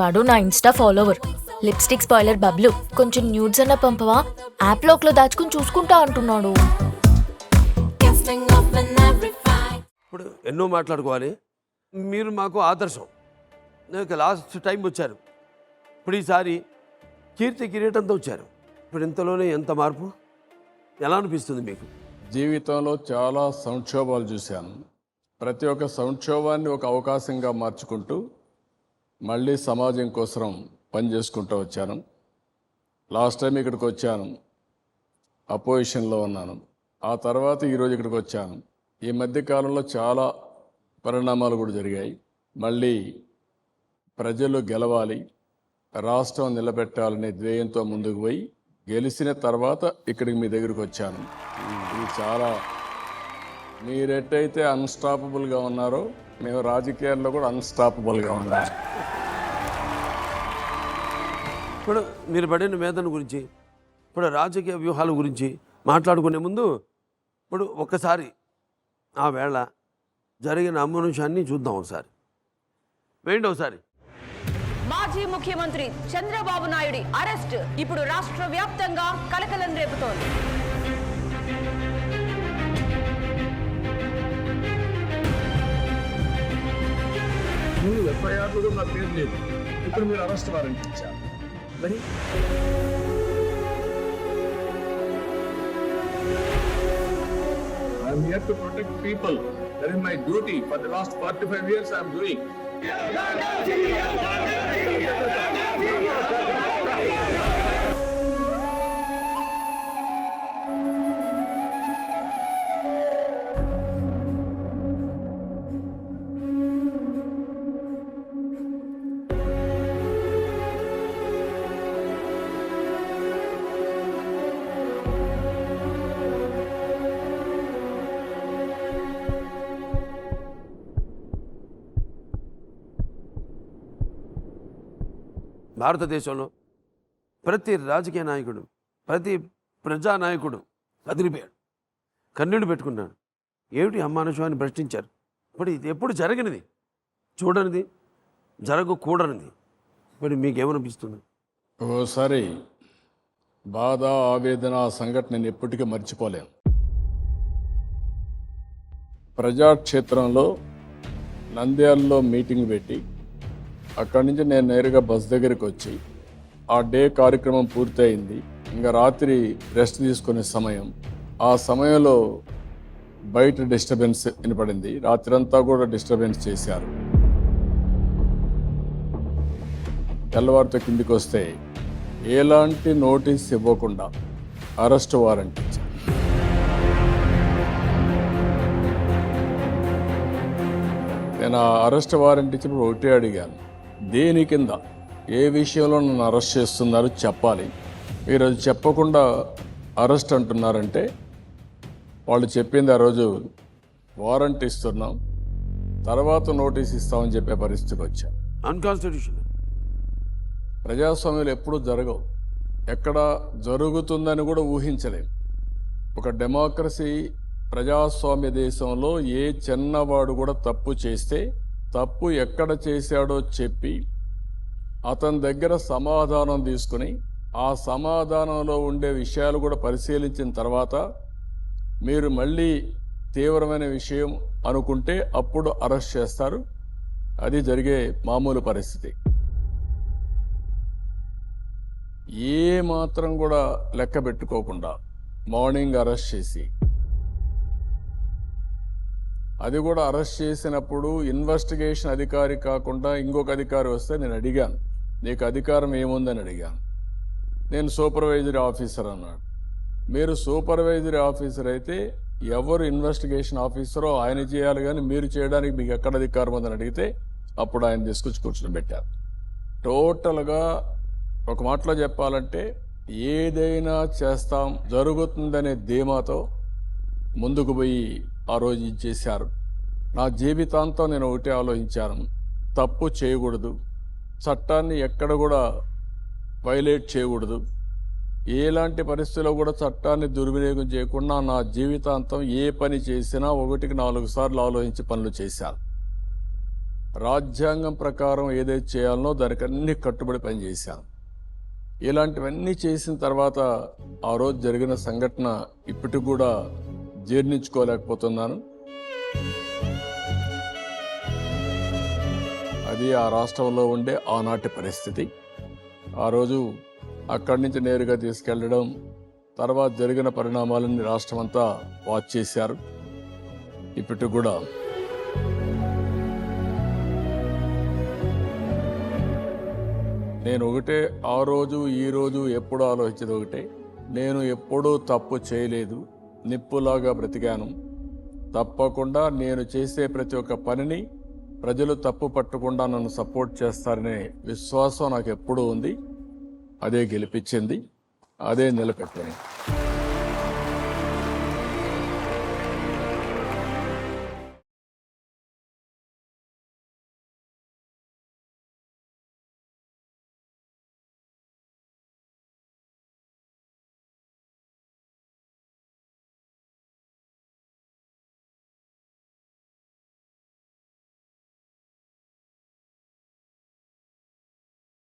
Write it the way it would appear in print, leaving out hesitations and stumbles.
వాడు నా Insta follower. Lipstick spoiler Bablu, కొంచెం న్యూడ్స్ అన్న పంపవా, యాప్ లోక్లో దాచుకుని చూసుకుంటా అంటున్నాడు. ఇప్పుడు ఎన్నో మాట్లాడుకోవాలి. మీరు మాకు ఆదర్శం. నాకు లాస్ట్ టైం వచ్చారు, ఇప్పుడు ఈసారి కీర్తి కిరీటంతో వచ్చారు. ఇప్పుడు ఇంతలోనే ఎంత మార్పు, ఎలా అనిపిస్తుంది మీకు? జీవితంలో చాలా సంక్షోభాలు చూశాను. ప్రతి ఒక్క సంక్షోభాన్ని ఒక అవకాశంగా మార్చుకుంటూ మళ్ళీ సమాజం కోసం పనిచేసుకుంటూ వచ్చాను. లాస్ట్ టైం ఇక్కడికి వచ్చాను, అపోజిషన్లో ఉన్నాను. ఆ తర్వాత ఈరోజు ఇక్కడికి వచ్చాను. ఈ మధ్యకాలంలో చాలా పరిణామాలు కూడా జరిగాయి. మళ్ళీ ప్రజలు గెలవాలి, రాష్ట్రం నిలబెట్టాలనే ధ్యేయంతో ముందుకు పోయి గెలిచిన తర్వాత ఇక్కడికి మీ దగ్గరికి వచ్చాను. ఇది చాలా, మీరెట్టయితే అన్స్టాపబుల్గా ఉన్నారో మేము రాజకీయాల్లో కూడా అన్స్టాపబుల్గా ఉన్నాం. ఇప్పుడు మీరు పడిన వేదన గురించి, ఇప్పుడు రాజకీయ వ్యూహాల గురించి మాట్లాడుకునే ముందు ఇప్పుడు ఒక్కసారి ఆ వేళ జరిగిన అమానుషాన్ని చూద్దాం. ఒకసారి వేయండి. ఒకసారి మాజీ ముఖ్యమంత్రి చంద్రబాబు నాయుడు అరెస్ట్ ఇప్పుడు రాష్ట్ర వ్యాప్తంగా కలకలం రేపుతోంది. ఎఫ్ఐఆర్లో నా పేరు లేదు, ఇప్పుడు మీరు అరెస్ట్ వారెంట్ ఇచ్చారు. మరి I am here to protect people. That is my duty. For the last 45 years I am doing. భారతదేశంలో ప్రతి రాజకీయ నాయకుడు, ప్రతి ప్రజానాయకుడు కదిలిపోయాడు, కన్నీళ్లు పెట్టుకున్నాడు. ఏమిటి అమానుషాన్ని ప్రశ్నించారు. ఇప్పుడు ఇది ఎప్పుడు జరగనిది, చూడనిది, జరగకూడనిది. ఇప్పుడు మీకేమనిపిస్తుంది? ఓసారి బాధ, ఆవేదన, సంఘటన నేను ఎప్పటికీ మర్చిపోలేను. ప్రజాక్షేత్రంలో నంద్యాలలో మీటింగ్ పెట్టి అక్కడి నుంచి నేను నేరుగా బస్ దగ్గరికి వచ్చి ఆ డే కార్యక్రమం పూర్తయింది. ఇంకా రాత్రి రెస్ట్ తీసుకునే సమయం. ఆ సమయంలో బయట డిస్టర్బెన్స్ వినపడింది. రాత్రంతా కూడా డిస్టర్బెన్స్ చేశారు. తెల్లవారితో కిందికి వస్తే ఎలాంటి నోటీస్ ఇవ్వకుండా అరెస్ట్ వారెంట్ ఇచ్చారు. నేను ఆ అరెస్ట్ వారెంట్ ఇచ్చినప్పుడు ఒకటే అడిగాను, దేని కింద, ఏ విషయంలో నన్ను అరెస్ట్ చేస్తున్నారు చెప్పాలి. మీరు అది చెప్పకుండా అరెస్ట్ అంటున్నారంటే వాళ్ళు చెప్పింది ఆ రోజు వారెంట్ ఇస్తున్నాం, తర్వాత నోటీస్ ఇస్తామని చెప్పే పరిస్థితికి వచ్చాను. అన్కాన్స్టిట్యూషనల్. ప్రజాస్వామ్యాలు ఎప్పుడూ జరగవు, ఎక్కడ జరుగుతుందని కూడా ఊహించలేం. ఒక డెమోక్రసీ ప్రజాస్వామ్య దేశంలో ఏ చిన్నవాడు కూడా తప్పు చేస్తే తప్పు ఎక్కడ చేశాడో చెప్పి అతని దగ్గర సమాధానం తీసుకుని ఆ సమాధానంలో ఉండే విషయాలు కూడా పరిశీలించిన తర్వాత మీరు మళ్ళీ తీవ్రమైన విషయం అనుకుంటే అప్పుడు అరెస్ట్ చేస్తారు. అది జరిగే మామూలు పరిస్థితి. ఏ మాత్రం కూడా లెక్క పెట్టుకోకుండా మార్నింగ్ అరెస్ట్ చేసి, అది కూడా అరెస్ట్ చేసినప్పుడు ఇన్వెస్టిగేషన్ అధికారి కాకుండా ఇంకొక అధికారి వస్తే నేను అడిగాను, నీకు అధికారం ఏముందని అడిగాను. నేను సూపర్వైజరీ ఆఫీసర్ అన్నాడు. మీరు సూపర్వైజరీ ఆఫీసర్ అయితే ఎవరు ఇన్వెస్టిగేషన్ ఆఫీసరో ఆయన చేయాలి, కానీ మీరు చేయడానికి మీకు ఎక్కడ అధికారం ఉందని అడిగితే అప్పుడు ఆయన తీసుకొచ్చి కూర్చొని పెట్టారు. టోటల్గా ఒక మాటలో చెప్పాలంటే ఏదైనా చేస్తాం, జరుగుతుందనే ధీమాతో ముందుకు పోయి ఆ రోజు ఇచ్చేశారు. నా జీవితాంతం నేను ఒకటే ఆలోచించాను, తప్పు చేయకూడదు, చట్టాన్ని ఎక్కడ కూడా వైలేట్ చేయకూడదు, ఎలాంటి పరిస్థితుల్లో కూడా చట్టాన్ని దుర్వినియోగం చేయకుండా నా జీవితాంతం ఏ పని చేసినా 1-4 సార్లు ఆలోచించి పనులు చేశాను. రాజ్యాంగం ప్రకారం ఏదైతే చేయాలనో దానికి అన్ని కట్టుబడి పనిచేశాను. ఇలాంటివన్నీ చేసిన తర్వాత ఆ రోజు జరిగిన సంఘటన ఇప్పటికి కూడా జీర్ణించుకోలేకపోతున్నాను. అది ఆ రాష్ట్రంలో ఉండే ఆనాటి పరిస్థితి. ఆ రోజు అక్కడి నుంచి నేరుగా తీసుకెళ్లడం, తర్వాత జరిగిన పరిణామాలన్నీ రాష్ట్రం అంతా వాచ్ చేశారు. ఇప్పటికి కూడా నేను ఒకటే, ఆ రోజు ఈ రోజు ఎప్పుడు ఆలోచించేది ఒకటే, నేను ఎప్పుడూ తప్పు చేయలేదు, నిప్పులాగా బ్రతికాను. తప్పకుండా నేను చేసే ప్రతి ఒక్క పనిని ప్రజలు తప్పు పట్టకుండా నన్ను సపోర్ట్ చేస్తారనే విశ్వాసం నాకు ఎప్పుడూ ఉంది. అదే గెలిపించింది, అదే నిలబెట్టాను.